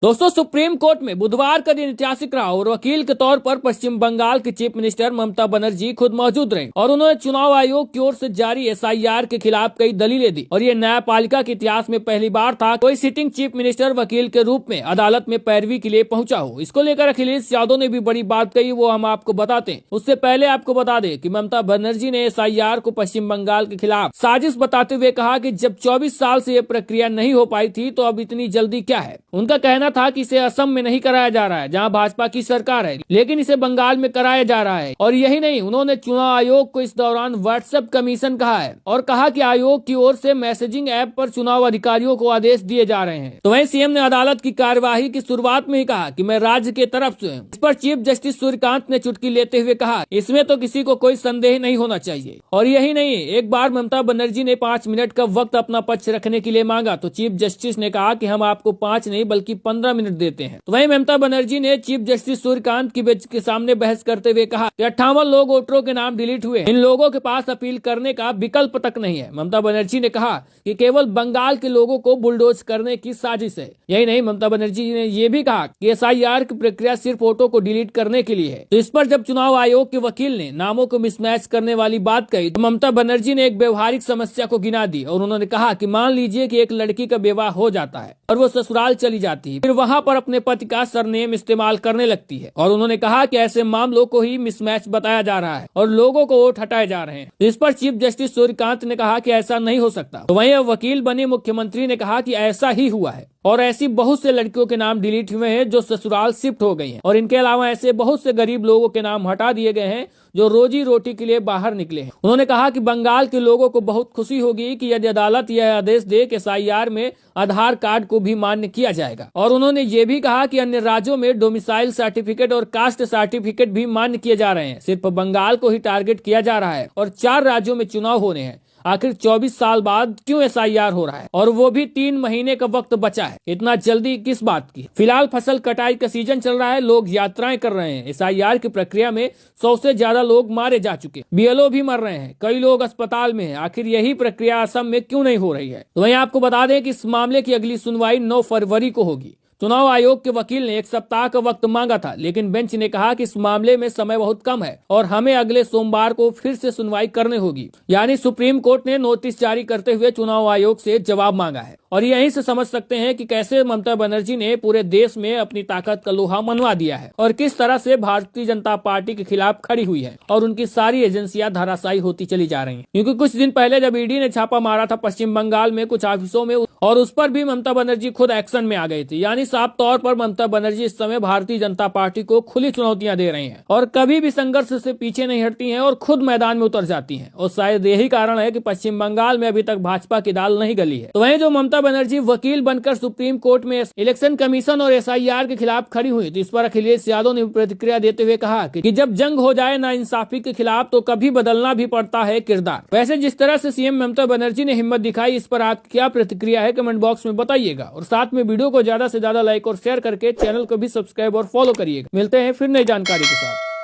दोस्तों, supreme court में बुधवार का दिन ऐतिहासिक रहा और वकील के तौर पर पश्चिम बंगाल की चीफ मिनिस्टर ममता बनर्जी खुद मौजूद रहीं और उन्होंने चुनाव आयोग की ओर से जारी एसआईआर के खिलाफ कई दलीलें दी। और ये न्यायपालिका के इतिहास में पहली बार था कोई सिटिंग चीफ मिनिस्टर वकील के रूप में अदालत में पैरवी के लिए पहुंचा हो। इसको लेकर अखिलेश यादव ने भी बड़ी बात कही, वो हम आपको बताते हैं। उससे पहले आपको बता दें कि ममता बनर्जी ने एसआईआर को पश्चिम बंगाल के खिलाफ साजिश बताते हुए कहा कि जब 24 साल से ये प्रक्रिया नहीं हो पाई थी तो अब इतनी जल्दी क्या है। उनका कहना था कि इसे असम में नहीं कराया जा रहा है जहां भाजपा की सरकार है, लेकिन इसे बंगाल में कराया जा रहा है। और यही नहीं, उन्होंने चुनाव आयोग को इस दौरान व्हाट्सएप कमीशन कहा है और कहा कि आयोग की ओर से मैसेजिंग ऐप पर चुनाव अधिकारियों को आदेश दिए जा रहे हैं। तो वहीं सीएम ने अदालत की कार्यवाही की शुरुआत में ही कहा कि मैं राज्य के तरफ से हूं। इस पर चीफ जस्टिस सूर्यकांत ने चुटकी लेते हुए कहा, इसमें तो किसी को कोई संदेह नहीं होना चाहिए। और यही नहीं, एक बार ममता बनर्जी ने 5 मिनट का वक्त अपना पक्ष रखने के लिए मांगा तो चीफ जस्टिस ने कहा कि हम आपको 5 नहीं बल्कि 15 मिनट देते हैं। तो वहीं ममता बनर्जी ने चीफ जस्टिस सूर्यकांत की बेंच के सामने बहस करते हुए कहा कि 58 लोग वोटरों के नाम डिलीट हुए, इन लोगों के पास अपील करने का विकल्प तक नहीं है। ममता बनर्जी ने कहा कि केवल बंगाल के लोगों को बुलडोज करने की साजिश है। यही नहीं, ममता बनर्जी ने यह भी कहा कि एसआईआर की प्रक्रिया सिर्फ वोटों को डिलीट करने के लिए है। तो इस पर जब चुनाव आयोग के वकील ने नामों को मिसमैच करने वाली बात कही तो ममता बनर्जी ने एक व्यवहारिक समस्या को गिना दी और उन्होंने कहा कि मान लीजिए कि एक लड़की का विवाह हो जाता है और वो ससुराल चली जाती है, फिर वहां पर अपने पति का सरनेम इस्तेमाल करने लगती है। और उन्होंने कहा कि ऐसे मामलों को ही मिसमैच बताया जा रहा है और लोगों को वोट हटाए जा रहे हैं। इस पर चीफ जस्टिस सूर्यकांत ने कहा कि ऐसा नहीं हो सकता। तो वहीं वकील बने मुख्यमंत्री ने कहा कि ऐसा ही हुआ है और ऐसी बहुत से लड़कियों के नाम डिलीट हुए हैं जो ससुराल शिफ्ट हो गई हैं। और इनके अलावा ऐसे बहुत से गरीब लोगों के नाम हटा दिए गए हैं जो रोजी रोटी के लिए बाहर निकले हैं। उन्होंने कहा कि बंगाल के लोगों को बहुत खुशी होगी कि यदि अदालत यह आदेश दे कि एसआईआर में आधार कार्ड को भी मान्य किया जाएगा। और उन्होंने ये भी कहा कि अन्य राज्यों में डोमिसाइल सर्टिफिकेट और कास्ट सर्टिफिकेट भी मान्य किए जा रहे हैं, सिर्फ बंगाल को ही टारगेट किया जा रहा है। और 4 राज्यों में चुनाव होने हैं, आखिर 24 साल बाद क्यों एसआईआर हो रहा है और वो भी 3 महीने का वक्त बचा है, इतना जल्दी किस बात की। फिलहाल फसल कटाई का सीजन चल रहा है, लोग यात्राएं कर रहे हैं। एसआईआर की प्रक्रिया में 100 से ज्यादा लोग मारे जा चुके, बीएलओ भी मर रहे हैं, कई लोग अस्पताल में हैं। आखिर यही प्रक्रिया असम में क्यों नहीं हो रही है। तो वहीं आपको बता दें कि इस मामले की अगली सुनवाई 9 फरवरी को होगी। चुनाव आयोग के वकील ने 1 सप्ताह का वक्त मांगा था, लेकिन बेंच ने कहा कि इस मामले में समय बहुत कम है और हमें अगले सोमवार को फिर से सुनवाई करनी होगी। यानी सुप्रीम कोर्ट ने नोटिस जारी करते हुए चुनाव आयोग से जवाब मांगा है। और यहीं से समझ सकते हैं कि कैसे ममता बनर्जी ने पूरे देश में अपनी ताकत का लोहा मनवा दिया है और किस तरह से भारतीय जनता पार्टी के खिलाफ खड़ी हुई है और उनकी सारी एजेंसियां धराशायी होती चली जा रही हैं। क्योंकि कुछ दिन पहले जब ईडी ने छापा मारा था पश्चिम बंगाल में कुछ ऑफिसों में और उस पर भी ममता बनर्जी खुद एक्शन में आ गई थी। यानी साफ तौर पर ममता बनर्जी इस समय भारतीय जनता पार्टी को खुली चुनौतियां दे रही हैं और कभी भी संघर्ष से पीछे नहीं हटती हैं और खुद मैदान में उतर जाती हैं। और शायद यही कारण है कि पश्चिम बंगाल में अभी तक भाजपा की दाल नहीं गली है। तो वहीं जो ममता बनर्जी वकील बनकर सुप्रीम कोर्ट में इलेक्शन कमीशन और एसआईआर के खिलाफ खड़ी हुई तो इस पर अखिलेश यादव ने प्रतिक्रिया देते हुए कहा कि जब जंग हो जाए नाइंसाफी के खिलाफ तो कभी बदलना भी पड़ता है किरदार। वैसे जिस तरह से सीएम ममता बनर्जी ने हिम्मत दिखाई, इस पर आपकी क्या प्रतिक्रिया है कमेंट बॉक्स में बताइएगा। और साथ में वीडियो को ज्यादा से ज्यादा लाइक और शेयर करके चैनल को भी सब्सक्राइब और फॉलो करिएगा। मिलते हैं फिर नई जानकारी के साथ।